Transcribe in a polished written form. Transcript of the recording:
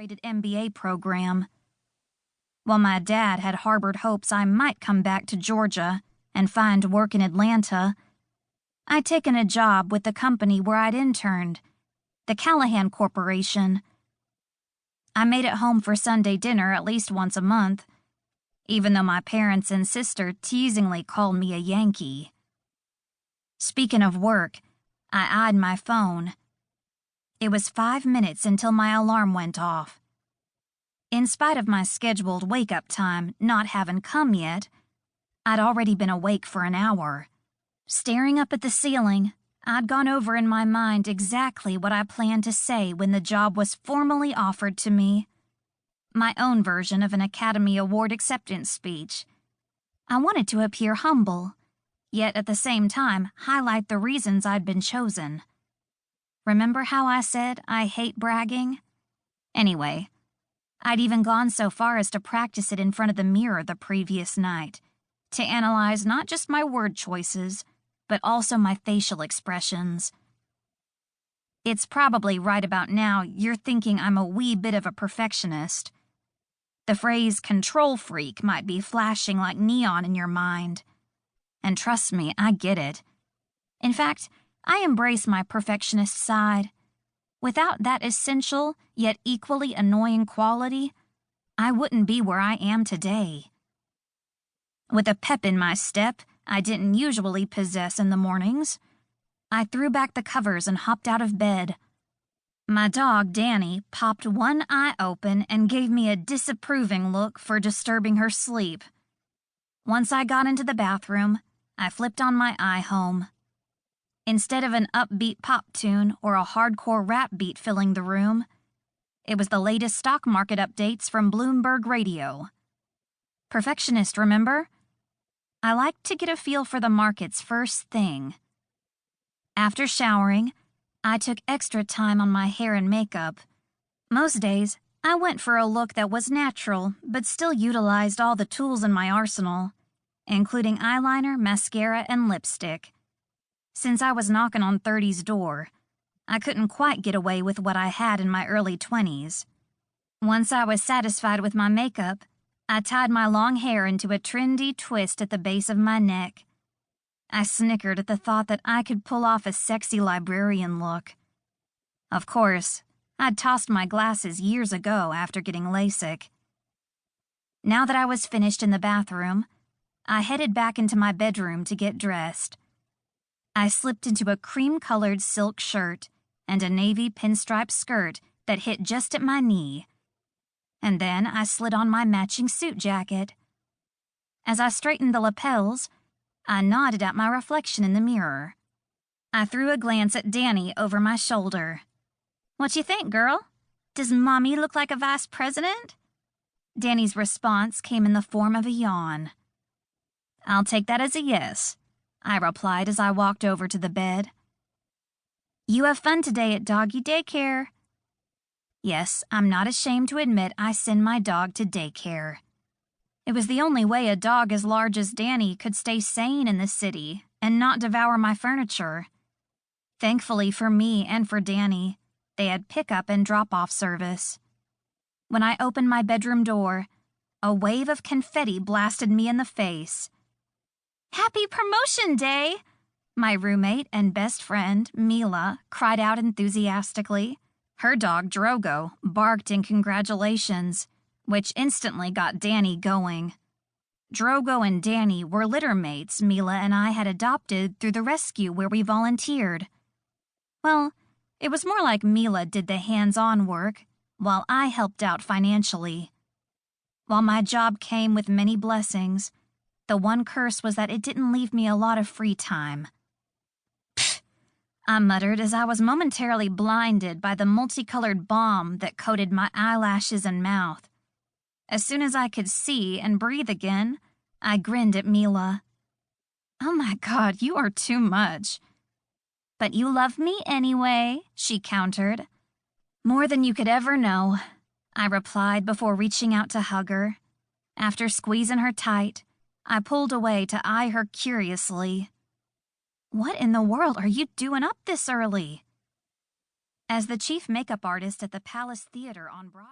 integrated MBA program. While my dad had harbored hopes I might come back to Georgia and find work in Atlanta, I'd taken a job with the company where I'd interned, the Callahan Corporation. I made it home for Sunday dinner at least once a month, even though my parents and sister teasingly called me a Yankee. Speaking of work, I eyed my phone. It was 5 minutes until my alarm went off. In spite of my scheduled wake-up time not having come yet, I'd already been awake for an hour. Staring up at the ceiling, I'd gone over in my mind exactly what I planned to say when the job was formally offered to me. My own version of an Academy Award acceptance speech. I wanted to appear humble, yet at the same time highlight the reasons I'd been chosen. Remember how I said I hate bragging? Anyway, I'd even gone so far as to practice it in front of the mirror the previous night, to analyze not just my word choices, but also my facial expressions. It's probably right about now you're thinking I'm a wee bit of a perfectionist. The phrase control freak might be flashing like neon in your mind. And trust me, I get it. In fact, I embrace my perfectionist side. Without that essential, yet equally annoying quality, I wouldn't be where I am today. With a pep in my step I didn't usually possess in the mornings, I threw back the covers and hopped out of bed. My dog, Danny, popped one eye open and gave me a disapproving look for disturbing her sleep. Once I got into the bathroom, I flipped on my iHome. Instead of an upbeat pop tune or a hardcore rap beat filling the room, it was the latest stock market updates from Bloomberg Radio. Perfectionist, remember? I like to get a feel for the markets first thing. After showering, I took extra time on my hair and makeup. Most days, I went for a look that was natural but still utilized all the tools in my arsenal, including eyeliner, mascara, and lipstick. Since I was knocking on 30's door, I couldn't quite get away with what I had in my early 20s. Once I was satisfied with my makeup, I tied my long hair into a trendy twist at the base of my neck. I snickered at the thought that I could pull off a sexy librarian look. Of course, I'd tossed my glasses years ago after getting LASIK. Now that I was finished in the bathroom, I headed back into my bedroom to get dressed. I slipped into a cream-colored silk shirt and a navy pinstripe skirt that hit just at my knee. And then I slid on my matching suit jacket. As I straightened the lapels, I nodded at my reflection in the mirror. I threw a glance at Danny over my shoulder. "What you think, girl? Does Mommy look like a vice president?" Danny's response came in the form of a yawn. "I'll take that as a yes," I replied as I walked over to the bed. "You have fun today at doggy daycare." Yes, I'm not ashamed to admit I send my dog to daycare. It was the only way a dog as large as Danny could stay sane in the city and not devour my furniture. Thankfully for me and for Danny, they had pickup and drop-off service. When I opened my bedroom door, a wave of confetti blasted me in the face. "Happy promotion day!" my roommate and best friend, Mila, cried out enthusiastically. Her dog, Drogo, barked in congratulations, which instantly got Danny going. Drogo and Danny were litter mates Mila and I had adopted through the rescue where we volunteered. Well, it was more like Mila did the hands-on work, while I helped out financially. While my job came with many blessings, the one curse was that it didn't leave me a lot of free time. "Pfft," I muttered as I was momentarily blinded by the multicolored balm that coated my eyelashes and mouth. As soon as I could see and breathe again, I grinned at Mila. "Oh my God, you are too much." "But you love me anyway," she countered. "More than you could ever know," I replied before reaching out to hug her. After squeezing her tight, I pulled away to eye her curiously. "What in the world are you doing up this early?" As the chief makeup artist at the Palace Theater on Broadway.